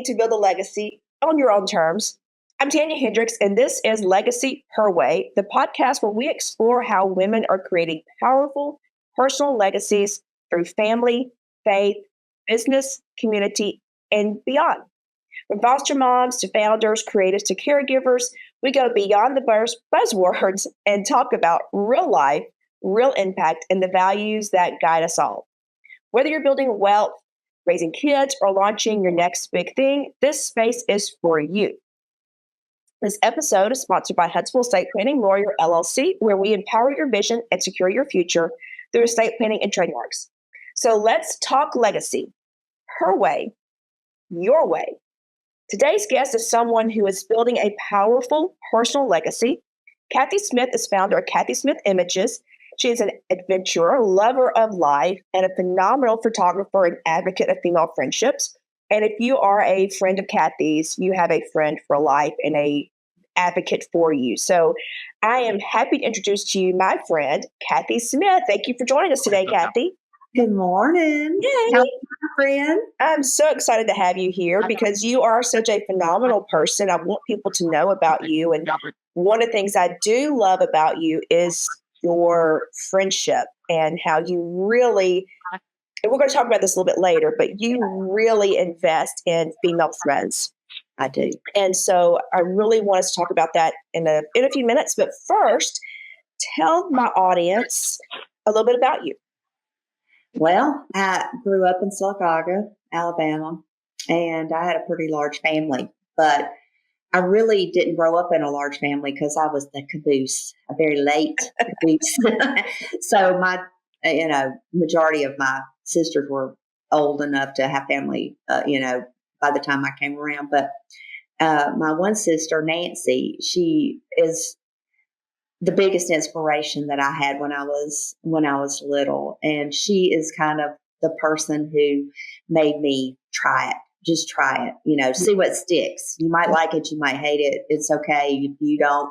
to build a legacy on your own terms. I'm Tanya Hendricks, and this is Legacy Her Way, the podcast where we explore how women are creating powerful personal legacies through family, faith, business, community, and beyond. From foster moms to founders, creatives to caregivers, we go beyond the buzzwords and talk about real life, real impact, and the values that guide us all. Whether you're building wealth, raising kids, or launching your next big thing, this space is for you. This episode is sponsored by Huntsville Estate Planning Lawyer LLC, where we empower your vision and secure your future through estate planning and trademarks. So let's talk legacy. Her way, your way. Today's guest is someone who is building a powerful personal legacy. Kathy Smith is founder of Kathy Smith Images. She is an adventurer, lover of life, and a phenomenal photographer and advocate of female friendships. And if you are a friend of Kathy's, you have a friend for life and a advocate for you. So I am happy to introduce to you my friend, Kathy Smith. Thank you for joining us today, Kathy. Good morning. Yay. How's my friend? I'm so excited to have you here because you are such a phenomenal person. I want people to know about you. And one of the things I do love about you is your friendship and how you really, and we're going to talk about this a little bit later, but you really invest in female friends. I do. And so I really want us to talk about that in a few minutes. But first, tell my audience a little bit about you. Well, I grew up in Sylacauga, Alabama, and I had a pretty large family, but I really didn't grow up in a large family because I was the caboose, a very late caboose. So my, majority of my sisters were old enough to have family, by the time I came around. But my one sister, Nancy, she is the biggest inspiration that I had when I was little. And she is kind of the person who made me try it. Just try it, see what sticks. You might like it. You might hate it. It's okay. If you don't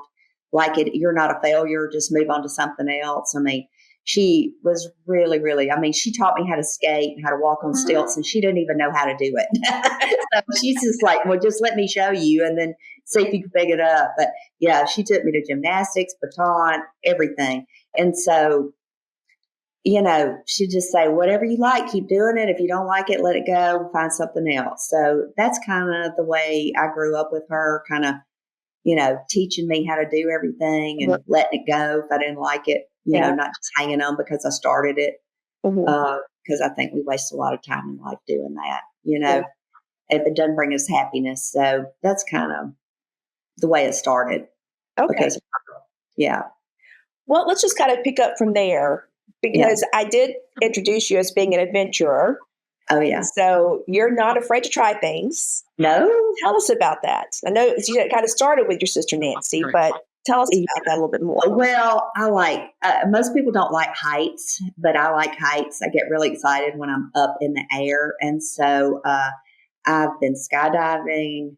like it, you're not a failure. Just move on to something else. I mean, she was really, really, she taught me how to skate and how to walk on stilts, and she didn't even know how to do it. So she's just like, well, just let me show you and then see if you can pick it up. But yeah, she took me to gymnastics, baton, everything. And so, she'd just say, whatever you like, keep doing it. If you don't like it, let it go and find something else. So that's kind of the way I grew up with her, kind of, teaching me how to do everything and letting it go if I didn't like it, not just hanging on because I started it. Because I think we waste a lot of time in life doing that, if it doesn't bring us happiness. So that's kind of the way it started. Okay. Because, Well, let's just kind of pick up from there. Because I did introduce you as being an adventurer. Oh, yeah. So you're not afraid to try things. No. Tell us about that. I know you kind of started with your sister, Nancy, but tell us about that a little bit more. Well, I like, most people don't like heights, but I like heights. I get really excited when I'm up in the air. And so I've been skydiving,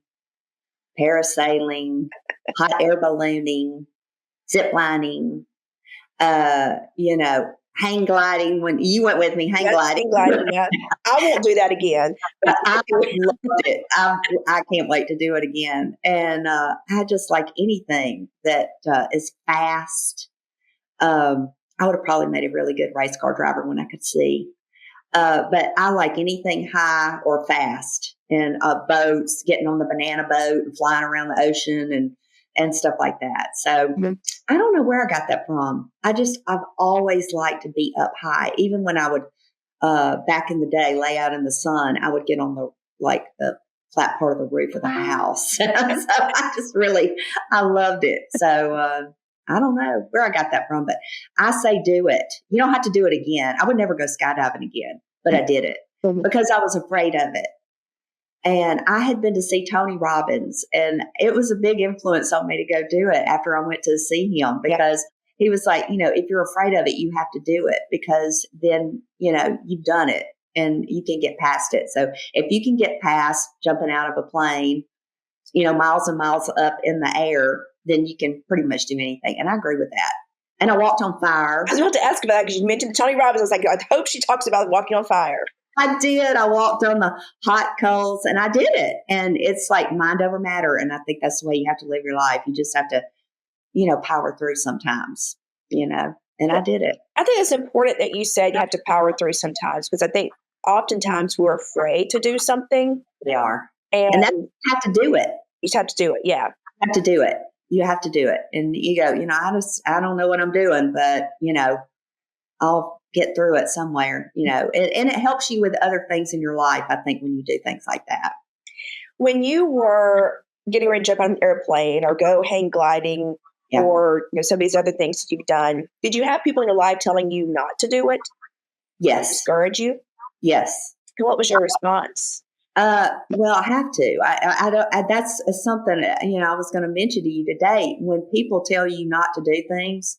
parasailing, hot air ballooning, zip lining, hang gliding. When you went with me, hang gliding. Yeah. I won't do that again. But I loved it. I can't wait to do it again. And I just like anything that is fast. I would have probably made a really good race car driver when I could see. But I like anything high or fast, and boats, getting on the banana boat and flying around the ocean and stuff like that. So I don't know where I got that from. I've always liked to be up high. Even when I would, back in the day, lay out in the sun, I would get on the flat part of the roof of the house. So I loved it. So, I don't know where I got that from, but I say do it. You don't have to do it again. I would never go skydiving again, but I did it because I was afraid of it. And I had been to see Tony Robbins, and it was a big influence on me to go do it after I went to see him, because he was like, if you're afraid of it, you have to do it, because then, you've done it and you can get past it. So if you can get past jumping out of a plane, miles and miles up in the air, then you can pretty much do anything. And I agree with that. And I walked on fire. I was about to ask about that because you mentioned Tony Robbins. I was like, I hope she talks about walking on fire. I did. I walked on the hot coals and I did it. And it's like mind over matter. And I think that's the way you have to live your life. You just have to, power through sometimes, and I did it. I think it's important that you said you have to power through sometimes, because I think oftentimes we're afraid to do something. We are. And then you have to do it. You just have to do it. Yeah. You have to do it. You have to do it. And you go, I don't know what I'm doing, but, I'll get through it somewhere, and it helps you with other things in your life, I think, when you do things like that. When you were getting ready to jump on an airplane or go hang gliding, or some of these other things that you've done, did you have people in your life telling you not to do it? Yes. Discourage you? Yes. And what was your response? Well, I have to. I don't. That's something I was going to mention to you today. When people tell you not to do things,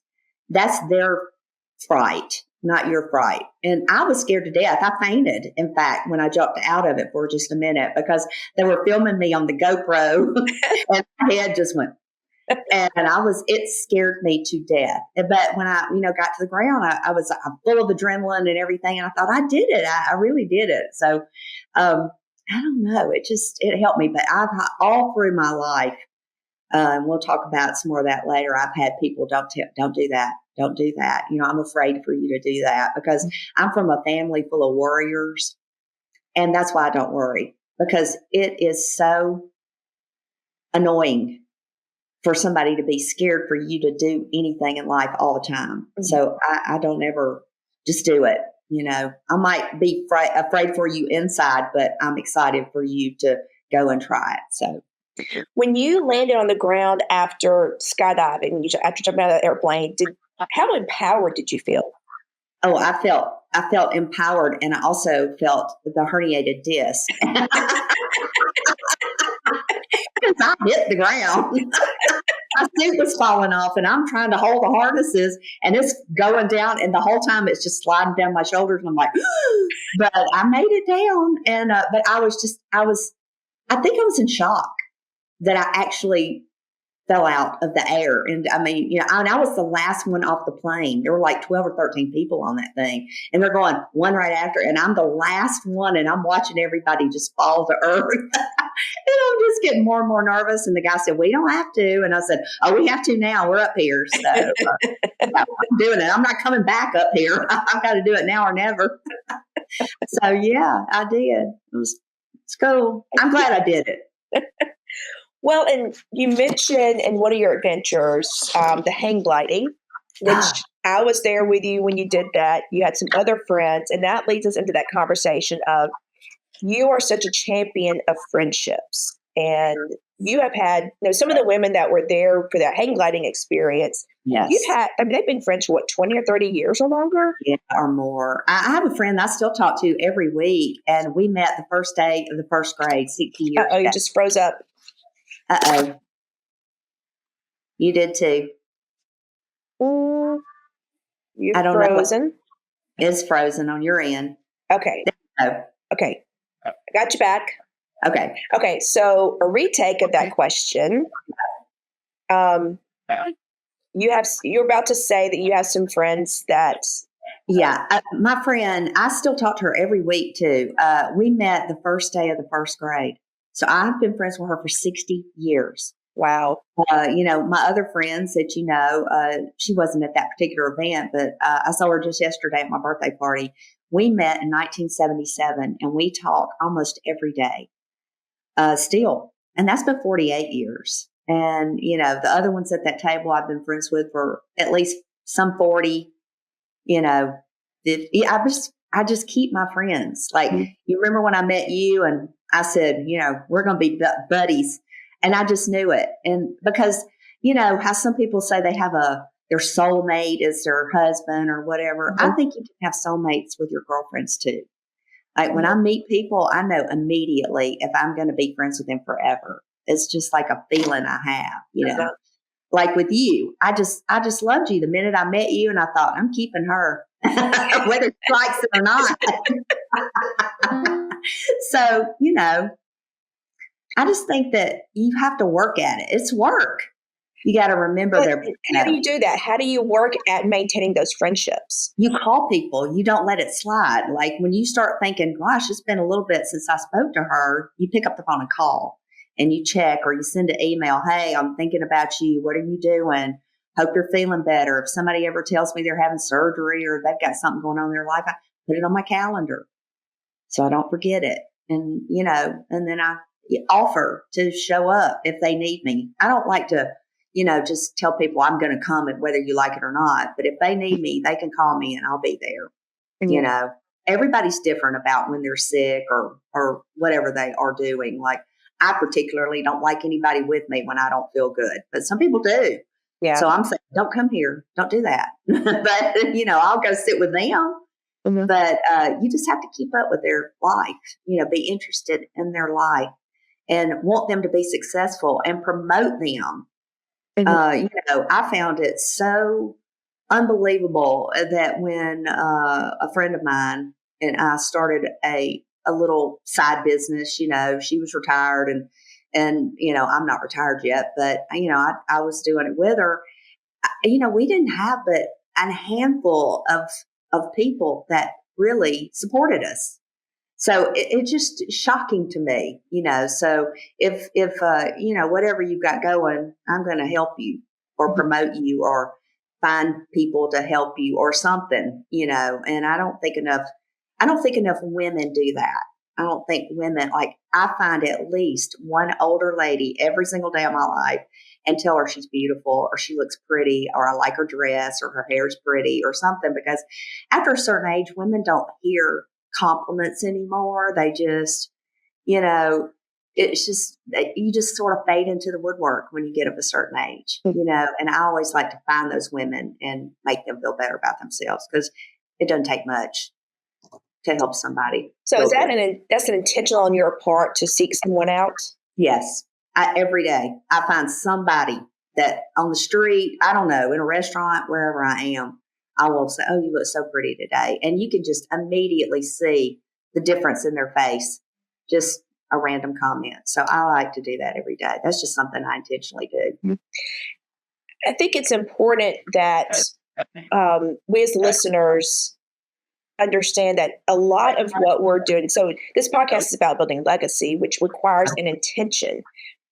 that's their fright, not your fright. And I was scared to death. I fainted, in fact, when I jumped out of it for just a minute, because they were filming me on the GoPro, and my head just went. And it scared me to death. But when I, got to the ground, I'm full of adrenaline and everything. And I thought, I did it. I really did it. So, I don't know. It helped me. But I've all through my life, and we'll talk about some more of that later. I've had people, don't do that. Don't do that. I'm afraid for you to do that, because I'm from a family full of worriers. And that's why I don't worry, because it is so annoying for somebody to be scared for you to do anything in life all the time. Mm-hmm. So I don't ever just do it. I might be afraid for you inside, but I'm excited for you to go and try it. So when you landed on the ground after skydiving, after jumping out of the airplane, how empowered did you feel? Oh, I felt empowered, and I also felt the herniated disc. Because I hit the ground. My suit was falling off, and I'm trying to hold the harnesses, and it's going down, and the whole time it's just sliding down my shoulders, and I'm like, but I made it down. And but I think I was in shock that I actually fell out of the air. And I mean, and I was the last one off the plane. There were like 12 or 13 people on that thing, and they're going one right after, and I'm the last one, and I'm watching everybody just fall to earth. And I'm just getting more and more nervous. And the guy said, we don't have to. And I said, oh, we have to now. We're up here. So I'm doing it. I'm not coming back up here. I've got to do it now or never. So yeah, I did. It's cool. I'm glad I did it. Well, and you mentioned in one of your adventures, the hang gliding, which I was there with you when you did that. You had some other friends, and that leads us into that conversation of, you are such a champion of friendships, and you have had, some of the women that were there for that hang gliding experience. Yes. They've been friends for 20 or 30 years or longer? Yeah, or more. I have a friend I still talk to every week, and we met the first day of the first grade 60 years ago. You just froze up. Uh-oh. You did too. You're frozen. It's frozen on your end. Okay. Okay. I got you back. Okay. Okay. So a retake of that question. You're about to say that you have some friends that. Yeah. My friend, I still talk to her every week too. We met the first day of the first grade. So I've been friends with her for 60 years. Wow. My other friends that, she wasn't at that particular event, but I saw her just yesterday at my birthday party. We met in 1977, and we talk almost every day still. And that's been 48 years. And, the other ones at that table I've been friends with for at least some 40, I just keep my friends. Like, you remember when I met you and I said, we're going to be buddies. And I just knew it. And because, how some people say they have their soulmate is their husband or whatever. Mm-hmm. I think you can have soulmates with your girlfriends too. Like when I meet people, I know immediately if I'm going to be friends with them forever. It's just like a feeling I have, Like with you, I just loved you the minute I met you, and I thought, I'm keeping her, whether she likes it or not. So, I just think that you have to work at it. It's work. You got to remember But their. how do you do that? How do you work at maintaining those friendships? You call people. You don't let it slide. Like when you start thinking, "Gosh, it's been a little bit since I spoke to her," you pick up the phone and call, and you check or you send an email. Hey, I'm thinking about you. What are you doing? Hope you're feeling better. If somebody ever tells me they're having surgery or they've got something going on in their life, I put it on my calendar so I don't forget it. And, and then I offer to show up if they need me. I don't like to, just tell people I'm going to come and whether you like it or not. But if they need me, they can call me and I'll be there. Mm-hmm. Everybody's different about when they're sick or whatever they are doing. Like I particularly don't like anybody with me when I don't feel good, but some people do. Yeah. So I'm saying, don't come here. Don't do that. But, I'll go sit with them. Mm-hmm. But you just have to keep up with their life, be interested in their life and want them to be successful and promote them. Mm-hmm. I found it so unbelievable that when a friend of mine and I started a little side business, she was retired and I'm not retired yet, but I was doing it with her. We didn't have but a handful of people that really supported us. So it's just shocking to me, so if whatever you've got going, I'm going to help you or promote you or find people to help you or something, and I don't think enough women do that. I don't think women, like I find at least one older lady every single day of my life and tell her she's beautiful or she looks pretty or I like her dress or her hair's pretty or something, because after a certain age, women don't hear compliments anymore. They just, it's just, you just sort of fade into the woodwork when you get of a certain age, and I always like to find those women and make them feel better about themselves because it doesn't take much to help somebody. So is that's an intentional on your part to seek someone out? Yes. Every day I find somebody that on the street, I don't know, in a restaurant, wherever I am, I will say, "Oh, you look so pretty today." And you can just immediately see the difference in their face, just a random comment. So I like to do that every day. That's just something I intentionally do. I think it's important that we as listeners understand that a lot of what we're doing, so this podcast is about building legacy, which requires an intention.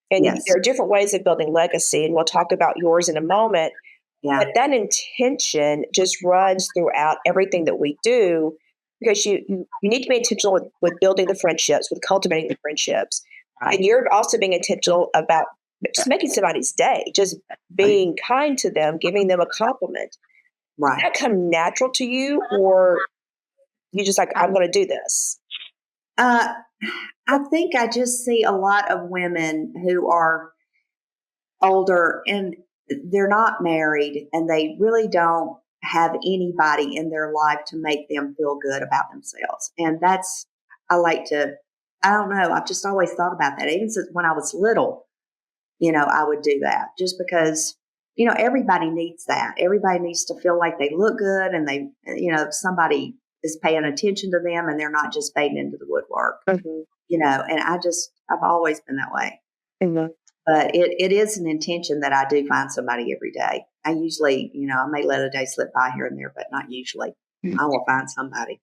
And yes, there are different ways of building legacy, and we'll talk about yours in a moment. Yeah. But that intention just runs throughout everything that we do, because you need to be intentional with building the friendships, with cultivating the friendships. Right. And you're also being intentional about just making somebody's day, just being kind to them, giving them a compliment. Right. Does that come natural to you, or you just like, I'm going to do this? I think I just see a lot of women who are older and they're not married and they really don't have anybody in their life to make them feel good about themselves. And I don't know, I've just always thought about that. Even since when I was little, I would do that just because, everybody needs that. Everybody needs to feel like they look good and they, somebody is paying attention to them and they're not just fading into the woodwork, and I've always been that way. Mm-hmm. But it is an intention that I do find somebody every day. I usually, I may let a day slip by here and there, but not usually. Mm-hmm. I will find somebody.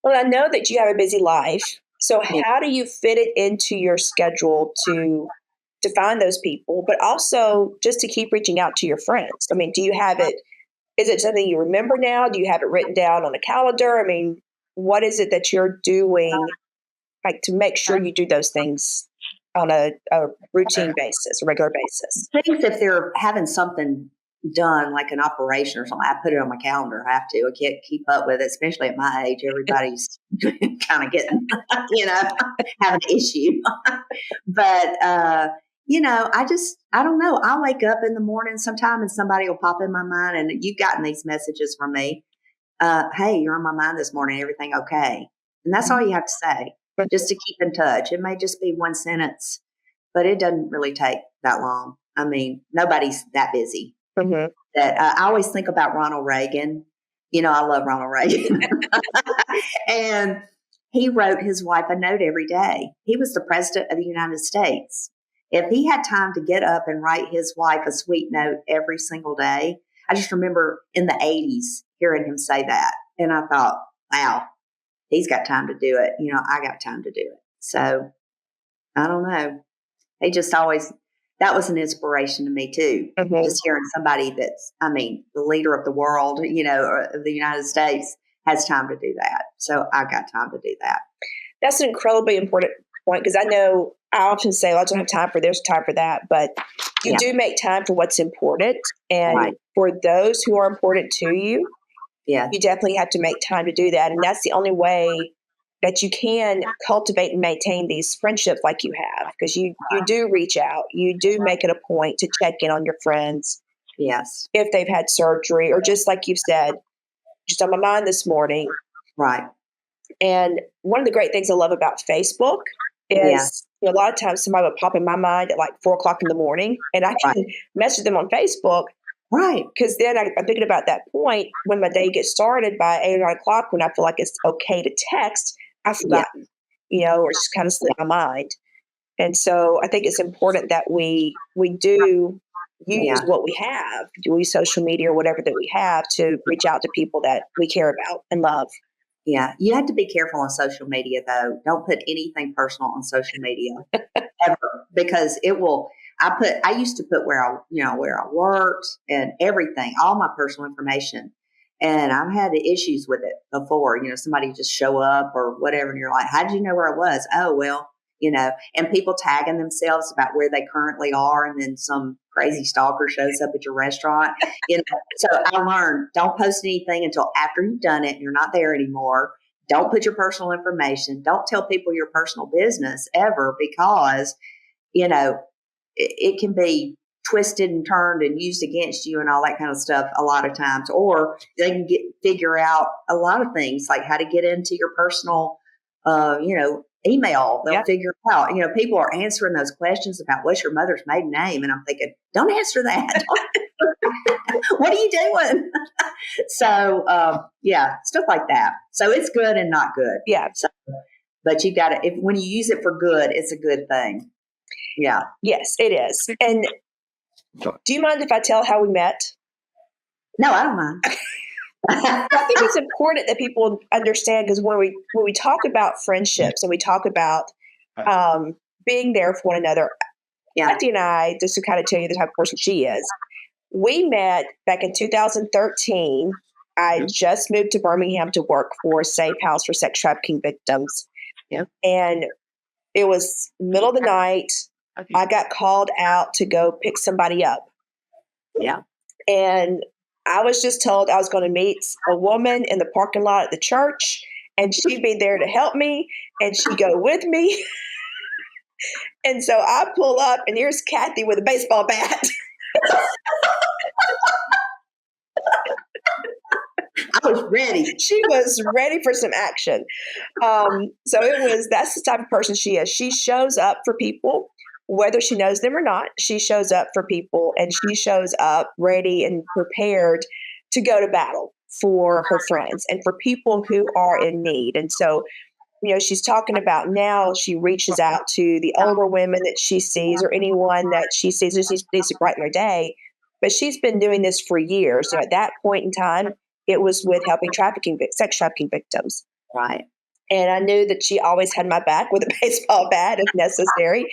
Well, I know that you have a busy life. So how do you fit it into your schedule to find those people, but also just to keep reaching out to your friends? I mean, do you have it? Is it something you remember now? Do you have it written down on a calendar? I mean, what is it that you're doing, like, to make sure you do those things on a routine basis, a regular basis? I think if they're having something done, like an operation or something, I put it on my calendar. I have to. I can't keep up with it, especially at my age. Everybody's kind of getting, having an issue. But, I don't know. I'll wake up in the morning sometime and somebody will pop in my mind, and you've gotten these messages from me. Hey, you're on my mind this morning. Everything okay? And that's all you have to say, just to keep in touch. It may just be one sentence, but it doesn't really take that long. I mean, nobody's that busy. Mm-hmm. That I always think about Ronald Reagan. I love Ronald Reagan. And he wrote his wife a note every day. He was the president of the United States. If he had time to get up and write his wife a sweet note every single day, I just remember in the 80s hearing him say that. And I thought, wow, he's got time to do it. I got time to do it. So I don't know. He just always, that was an inspiration to me too. Mhm. Just hearing somebody that's, the leader of the world, or of the United States has time to do that. So I got time to do that. That's an incredibly important point, because I know I often say, I don't have time for this, time for that, but you do make time for what's important. And for those who are important to you, you definitely have to make time to do that. And that's the only way that you can cultivate and maintain these friendships like you have, because you do reach out, you do make it a point to check in on your friends. Yes. If they've had surgery, or just like you've said, just on my mind this morning. Right. And one of the great things I love about Facebook is a lot of times somebody would pop in my mind at like 4:00 in the morning, and I can message them on Facebook. Right. Because then I'm thinking about that point when my day gets started by 8 or 9 o'clock, when I feel like it's okay to text, I've forgotten, or it's just kind of slipped my mind. And so I think it's important that we do use what we have, do use social media or whatever that we have, to reach out to people that we care about and love. Yeah. You have to be careful on social media, though. Don't put anything personal on social media ever, because it will. I used to put where I worked and everything, all my personal information. And I've had issues with it before. Somebody just show up or whatever, and you're like, how did you know where I was? Oh, well, and people tagging themselves about where they currently are, and then some crazy stalker shows up at your restaurant. So I learned, don't post anything until after you've done it and you're not there anymore. Don't put your personal information. Don't tell people your personal business ever, because it can be twisted and turned and used against you and all that kind of stuff a lot of times. Or they can figure out a lot of things, like how to get into your personal email. They'll figure out, people are answering those questions about what's your mother's maiden name, and I'm thinking, don't answer that. What are you doing? So stuff like that. So it's good and not good. Yeah. So, but you got to, when you use it for good, it's a good thing. Yeah. Yes, it is. And do you mind if I tell how we met? No, I don't mind. I think it's important that people understand, because when we talk about friendships and we talk about being there for one another, Kathy and I, just to kind of tell you the type of person she is, we met back in 2013. I just moved to Birmingham to work for a safe house for sex trafficking victims. Yeah. And it was middle of the night. I got called out to go pick somebody up. Yeah. And I was just told I was going to meet a woman in the parking lot at the church, and she'd be there to help me, and she'd go with me. And so I pull up, and here's Kathy with a baseball bat. I was ready. She was ready for some action. So that's the type of person she is. She shows up for people, whether she knows them or not. She shows up for people, and she shows up ready and prepared to go to battle for her friends and for people who are in need. And so, she's talking about now she reaches out to the older women that she sees, or anyone that she sees who needs to brighten their day. But she's been doing this for years. At that point in time, it was with helping sex trafficking victims. Right. And I knew that she always had my back with a baseball bat if necessary.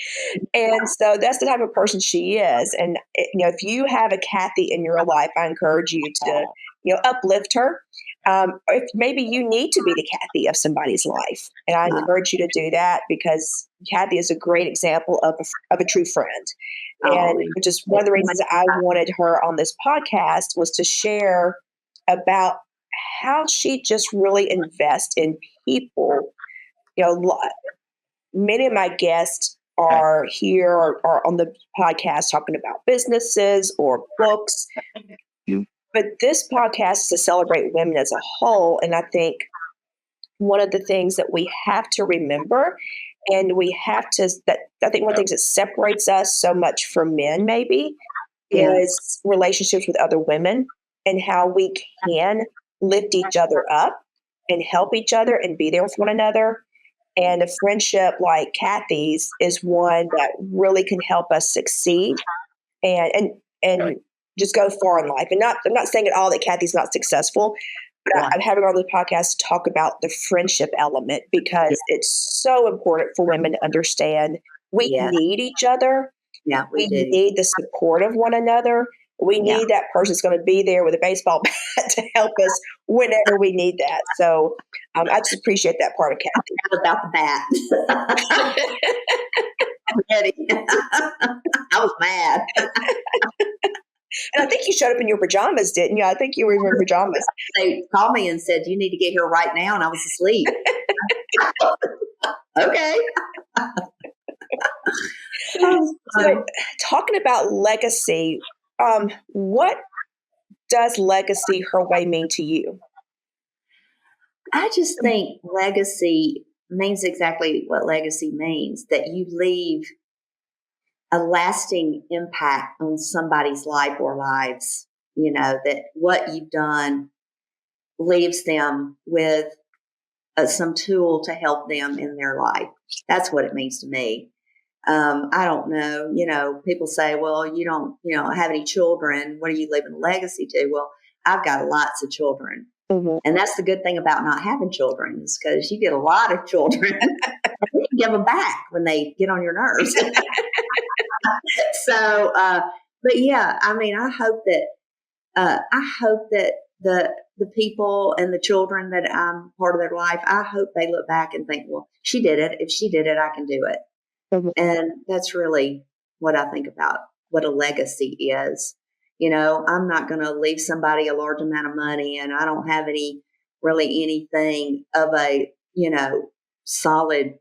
And so that's the type of person she is. And, if you have a Kathy in your life, I encourage you to, uplift her. If maybe you need to be the Kathy of somebody's life. And I encourage you to do that, because Kathy is a great example of a true friend. And just one of the reasons I wanted her on this podcast was to share about how she just really invests in people. Many of my guests are here or on the podcast talking about businesses or books. But this podcast is to celebrate women as a whole. And I think one of the things that we have to remember, and I think one of the things that separates us so much from men maybe is relationships with other women, and how we can lift each other up and help each other and be there with one another. And a friendship like Kathy's is one that really can help us succeed and just go far in life. And I'm not saying at all that Kathy's not successful, but Yeah. I'm having her on the podcast to talk about the friendship element because it's so important for women to understand we Yes. need each other. Yeah, we do. need the support of one another. We Yeah. need that person that's going to be there with a baseball bat to help us whenever we need that. So I just appreciate that part of Kathy. How about the bat? Ready. I was mad. And I think you showed up in your pajamas, didn't you? I think you were in your pajamas. They called me and said, "You need to get here right now," and I was asleep. Okay. So, talking about legacy, what does legacy her way mean to you? I just think legacy means exactly what legacy means, that you leave a lasting impact on somebody's life or lives, that what you've done leaves them with some tool to help them in their life. That's what it means to me. I don't know, people say, well, you don't, have any children. What are you leaving a legacy to? Well, I've got lots of children. Mm-hmm. And that's the good thing about not having children, is because you get a lot of children and you can give them back when they get on your nerves. So, but yeah, I mean, I hope that the people and the children that I'm part of their life, I hope they look back and think, well, she did it. If she did it, I can do it. Mm-hmm. And that's really what I think about what a legacy is. I'm not going to leave somebody a large amount of money, and I don't have anything of a, solid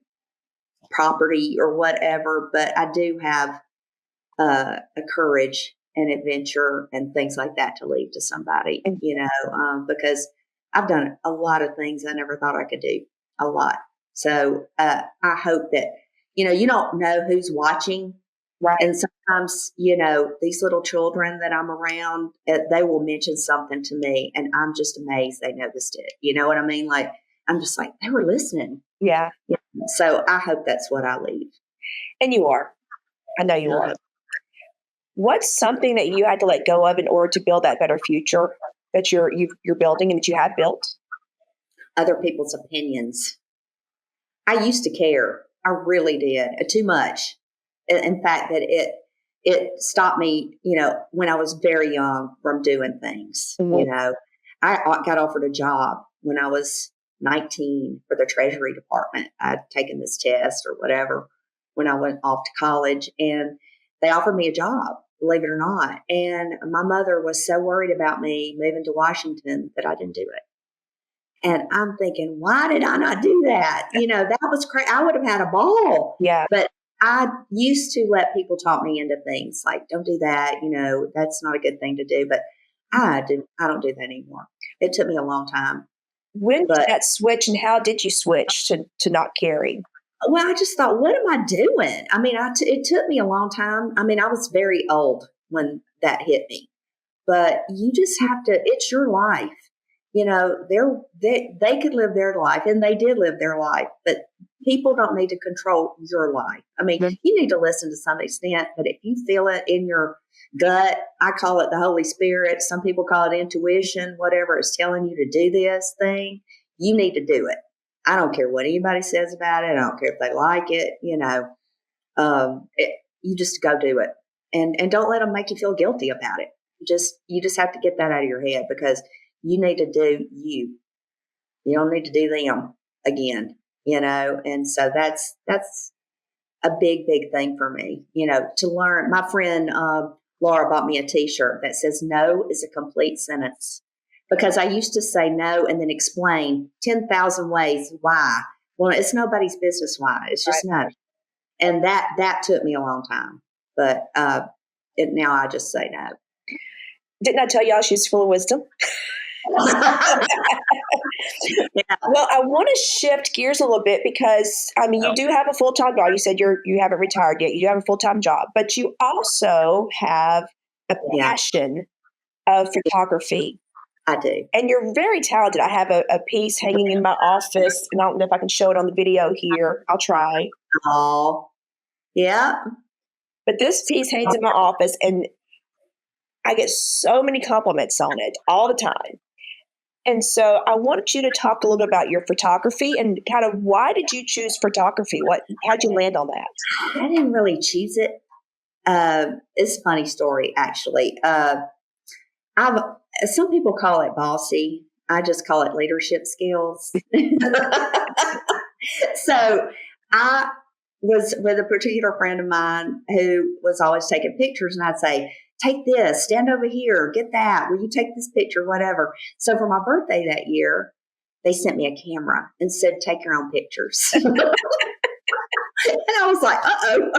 property or whatever, but I do have a courage and adventure and things like that to leave to somebody, because I've done a lot of things I never thought I could do, a lot. So I hope that, you don't know who's watching. Right. And sometimes, these little children that I'm around, they will mention something to me and I'm just amazed they noticed it. You know what I mean? Like, I'm just like, they were listening. Yeah. So I hope that's what I leave. And you are. I know you are. What's something that you had to let go of in order to build that better future that you're building and that you have built? Other people's opinions. I used to care. I really did. Too much. In fact, that it stopped me, when I was very young from doing things. Mm-hmm. I got offered a job when I was 19 for the Treasury Department. I'd taken this test or whatever when I went off to college, and they offered me a job, believe it or not. And my mother was so worried about me moving to Washington that I didn't do it. And I'm thinking, why did I not do that? That was crazy. I would have had a ball. Yeah. But I used to let people talk me into things like, don't do that. That's not a good thing to do. But I don't do that anymore. It took me a long time. When did that switch, and how did you switch to not caring? Well, I just thought, what am I doing? I mean, it took me a long time. I mean, I was very old when that hit me. But you just have to, it's your life. They could live their life, and they did live their life, but people don't need to control your life. I mean, you need to listen to some extent, but if you feel it in your gut, I call it the Holy Spirit. Some people call it intuition, whatever is telling you to do this thing, you need to do it. I don't care what anybody says about it. I don't care if they like it, you just go do it, and don't let them make you feel guilty about it. You just have to get that out of your head, because you need to do you. You don't need to do them again, and so that's a big, big thing for me, to learn. My friend Laura bought me a t-shirt that says no is a complete sentence, because I used to say no and then explain 10,000 ways why. Well, it's nobody's business why. It's just no. And that took me a long time, but now I just say no. Didn't I tell y'all she's full of wisdom? Yeah. Well, I want to shift gears a little bit, because you do have a full-time job. You said you haven't retired yet. You have a full-time job, but you also have a passion of photography. I do. And you're very talented. I have a piece hanging in my office, and I don't know if I can show it on the video here. I'll try. Oh, yeah. But this piece hangs in my office, and I get so many compliments on it all the time. And so I wanted you to talk a little bit about your photography and kind of why did you choose photography? How'd you land on that? I didn't really choose it. It's a funny story, actually. Some people call it bossy. I just call it leadership skills. So I was with a particular friend of mine who was always taking pictures, and I'd say, take this, stand over here, get that. Will you take this picture, whatever. So for my birthday that year, they sent me a camera and said, take your own pictures. And I was like, uh-oh.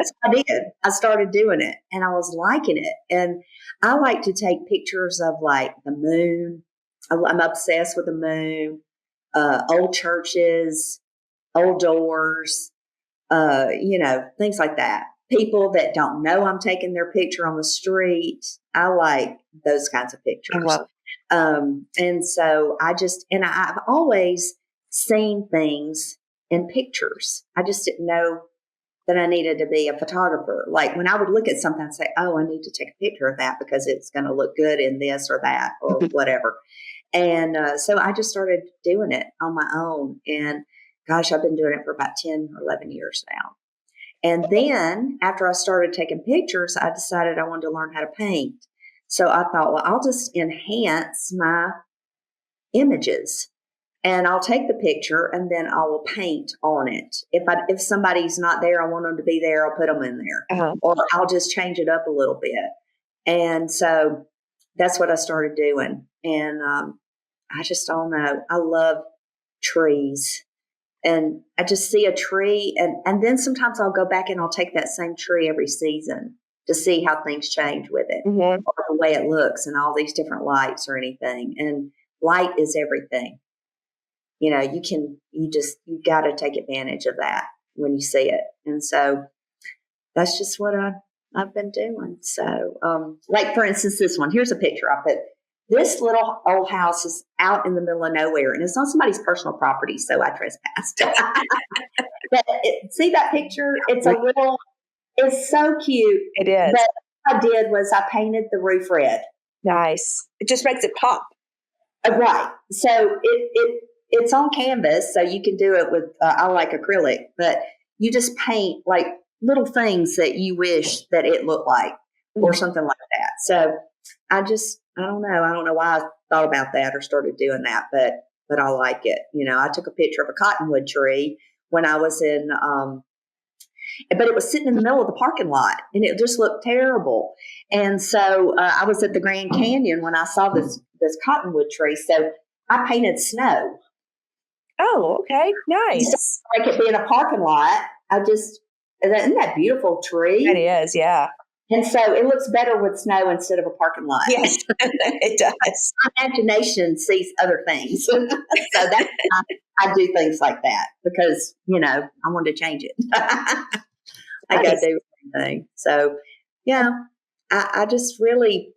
So I did. I started doing it, and I was liking it. And I like to take pictures of like the moon. I'm obsessed with the moon, old churches, old doors, things like that. People that don't know I'm taking their picture on the street. I like those kinds of pictures. And so I've always seen things in pictures. I just didn't know that I needed to be a photographer. Like when I would look at something and say, oh, I need to take a picture of that because it's going to look good in this or that or whatever. And so I just started doing it on my own. And gosh, I've been doing it for about 10 or 11 years now. And then after I started taking pictures, I decided I wanted to learn how to paint. So I thought, well, I'll just enhance my images. And I'll take the picture and then I will paint on it. If somebody's not there, I want them to be there, I'll put them in there. Or I'll just change it up a little bit. And so that's what I started doing. And I just don't know. I love trees. And I just see a tree. And then sometimes I'll go back and I'll take that same tree every season to see how things change with it, or the way it looks and all these different lights or anything. And light is everything. You got to take advantage of that when you see it. And so that's just what I've been doing. So, like for instance, this one, here's a picture I put. This little old house is out in the middle of nowhere, and it's on somebody's personal property, so I trespassed. But see that picture? It's so cute. It is. But what I did was I painted the roof red. Nice. It just makes it pop. Right. So it's on canvas, so you can do it with, I like acrylic, but you just paint like little things that you wish that it looked like or something like that. So I don't know. I don't know why I thought about that or started doing that, but I like it. I took a picture of a cottonwood tree when I was in, but it was sitting in the middle of the parking lot and it just looked terrible. And so I was at the Grand Canyon when I saw this cottonwood tree. So I painted snow. Oh, okay. Nice. Like it being a parking lot. Isn't that a beautiful tree? It is, yeah. And so it looks better with snow instead of a parking lot. Yes, it does. My imagination sees other things. So that's I do things like that because, I want to change it. I got to do everything. So, yeah, I just really,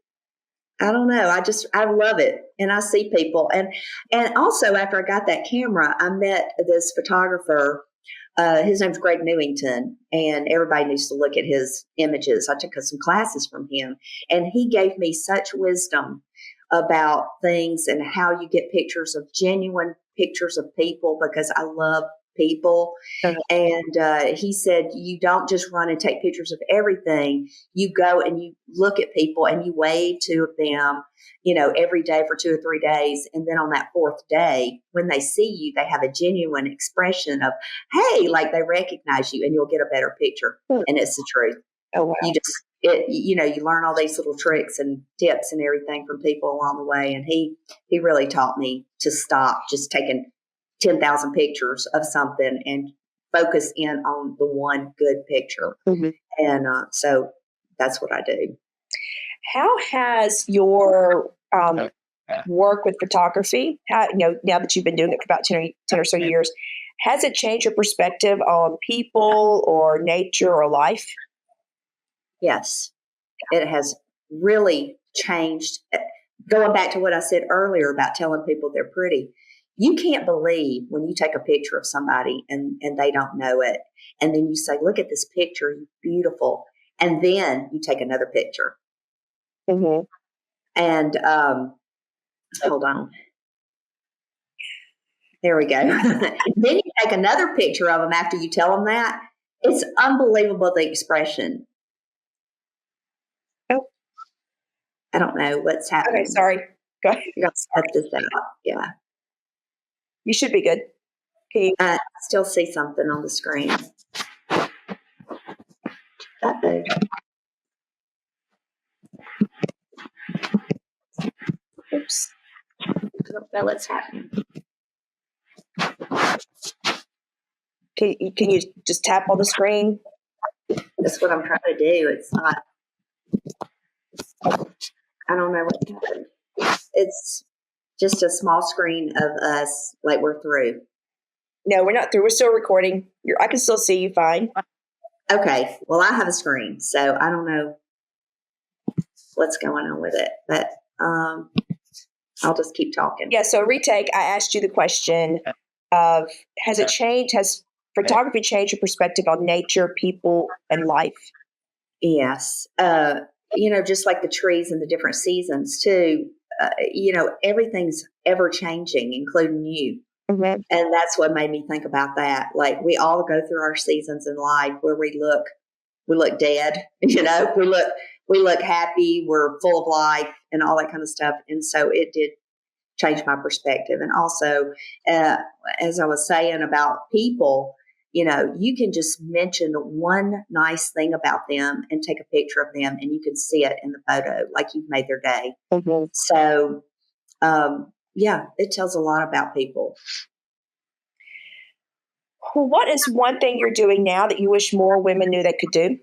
I don't know. I love it. And I see people. And also after I got that camera, I met this photographer. His name's Greg Newington, and everybody needs to look at his images. I took some classes from him, and he gave me such wisdom about things and how you get genuine pictures of people, because I love people. And he said, you don't just run and take pictures of everything. You go and you look at people and you wave to them, every day for 2 or 3 days. And then on that 4th day, when they see you, they have a genuine expression of, hey, like they recognize you, and you'll get a better picture. And it's the truth. Oh, wow. You learn all these little tricks and tips and everything from people along the way. And he really taught me to stop just taking 10,000 pictures of something and focus in on the one good picture. And so that's what I do. How has your work with photography, now that you've been doing it for about 10 or so years, has it changed your perspective on people or nature or life? Yes, it has really changed going back to what I said earlier about telling people they're pretty, you can't believe when you take a picture of somebody and they don't know it. And then you say, look at this picture, you're beautiful. And then you take another picture. Mm-hmm. And hold on. There we go. Then you take another picture of them after you tell them that. It's unbelievable, the expression. Oh. I don't know what's happening. Okay, sorry. Go ahead. You got to set this out. Yeah. You should be good. Can you? I still see something on the screen. Uh-oh. Oops. I don't know what's happening. Can you just tap on the screen? That's what I'm trying to do. It's not. I don't know what's happened. It's just a small screen of us, like we're through. No, we're not through. We're still recording. I can still see you fine. Okay. Well, I have a screen, so I don't know what's going on with it, but I'll just keep talking. Yeah. So retake. I asked you the question of has it changed? Has photography changed your perspective on nature, people, and life? Yes. Just like the trees and the different seasons too. Everything's ever changing, including you. Mm-hmm. And that's what made me think about that. Like we all go through our seasons in life where we look dead, we look happy, we're full of life and all that kind of stuff. And so it did change my perspective. And also, as I was saying about people, you can just mention one nice thing about them and take a picture of them and you can see it in the photo, like you've made their day. Mm-hmm. So, it tells a lot about people. Well, what is one thing you're doing now that you wish more women knew they could do?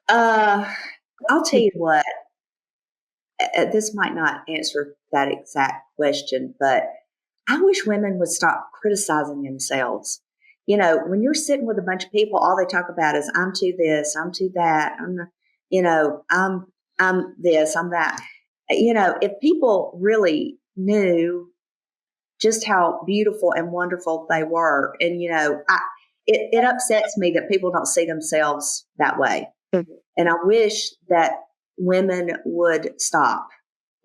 I'll tell you what, this might not answer that exact question, but I wish women would stop criticizing themselves. When you're sitting with a bunch of people, all they talk about is I'm too this, I'm too that, I'm this, I'm that. If people really knew just how beautiful and wonderful they were, and it upsets me that people don't see themselves that way. Mm-hmm. And I wish that women would stop.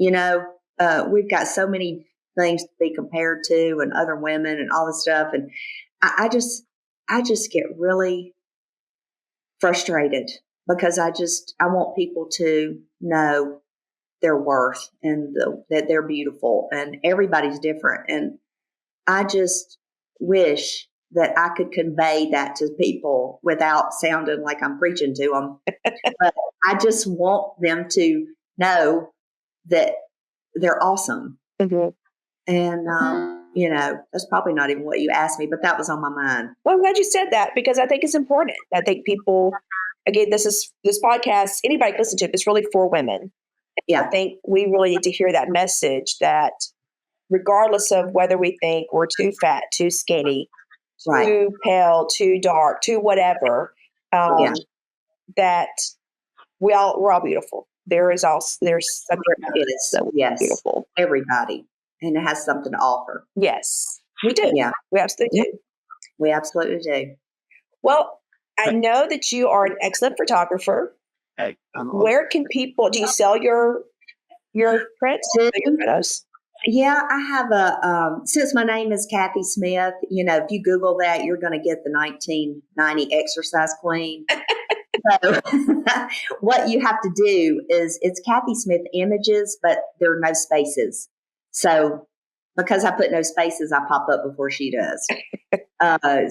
We've got so many things to be compared to and other women and all this stuff. And I just get really frustrated because I want people to know their worth and that they're beautiful and everybody's different. And I just wish that I could convey that to people without sounding like I'm preaching to them. But I just want them to know that they're awesome. Mm-hmm. And, that's probably not even what you asked me, but that was on my mind. Well, I'm glad you said that because I think it's important. I think people, again, this podcast, anybody can listen to it, it's really for women. Yeah. I think we really need to hear that message that regardless of whether we think we're too fat, too skinny, too pale, too dark, too whatever, that we're all beautiful. There's something so beautiful. Everybody. And it has something to offer. Yes, we do. Yeah. We absolutely do. We absolutely do. Well, I know that you are an excellent photographer. Where can people, do you sell your prints? Your photos? Yeah, I have since my name is Kathy Smith, if you Google that, you're going to get the 1990 exercise queen. So what you have to do is it's Kathy Smith Images, but there are no spaces. So because I put no spaces, I pop up before she does.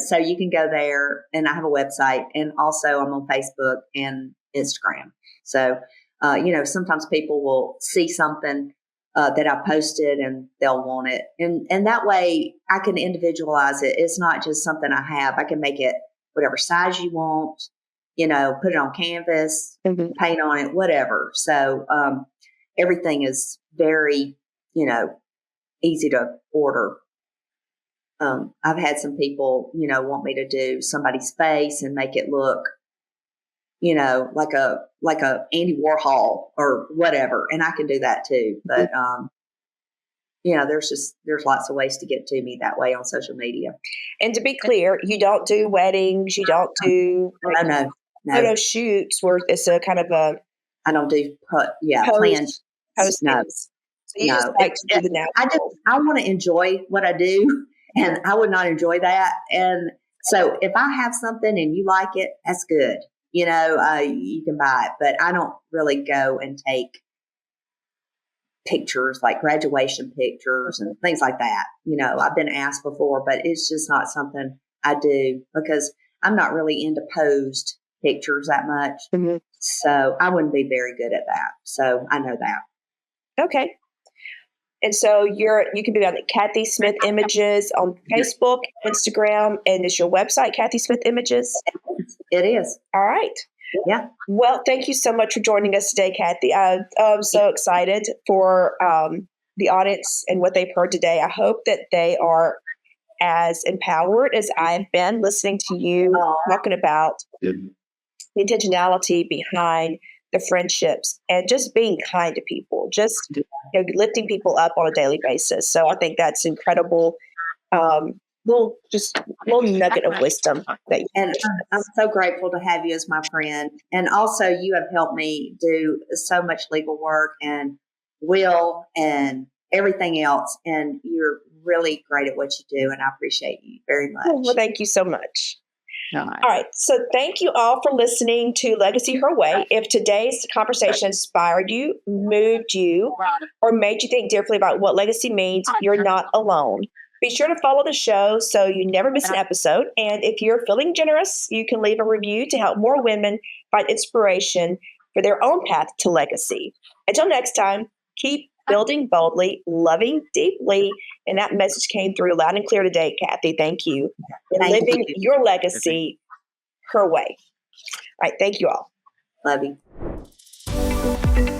So you can go there, and I have a website, and also I'm on Facebook and Instagram. So, sometimes people will see something that I posted and they'll want it. And that way I can individualize it. It's not just something I have. I can make it whatever size you want, put it on canvas, Mm-hmm. paint on it, whatever. So everything is very, easy to order. I've had some people, want me to do somebody's face and make it look, like a Andy Warhol or whatever, and I can do that too. But there's lots of ways to get to me that way on social media. And to be clear, you don't do weddings, you don't do No. photo shoots where it's a kind of a I don't do planned. Postings. No, So you just like to do the natural. I want to enjoy what I do, and I would not enjoy that. And so if I have something and you like it, that's good. You can buy it, but I don't really go and take pictures like graduation pictures and things like that. I've been asked before, but it's just not something I do because I'm not really into posed pictures that much. Mm-hmm. So I wouldn't be very good at that. So I know that. Okay. And so you can be on Kathy Smith Images on Facebook, Instagram, and it's your website, Kathy Smith Images? It is. All right. Yeah. Well, thank you so much for joining us today, Kathy. I'm so excited for the audience and what they've heard today. I hope that they are as empowered as I've been listening to you talking about the intentionality behind the friendships and just being kind to people, just lifting people up on a daily basis. So I think that's incredible. Little nugget of wisdom. And I'm so grateful to have you as my friend. And also you have helped me do so much legal work and will and everything else. And you're really great at what you do. And I appreciate you very much. Well, thank you so much. All right. So thank you all for listening to Legacy Her Way. If today's conversation inspired you, moved you, or made you think differently about what legacy means, you're not alone. Be sure to follow the show so you never miss an episode. And if you're feeling generous, you can leave a review to help more women find inspiration for their own path to legacy. Until next time, keep building boldly, loving deeply. And that message came through loud and clear today, Kathy. Thank you. And living your legacy her way. All right. Thank you all. Love you.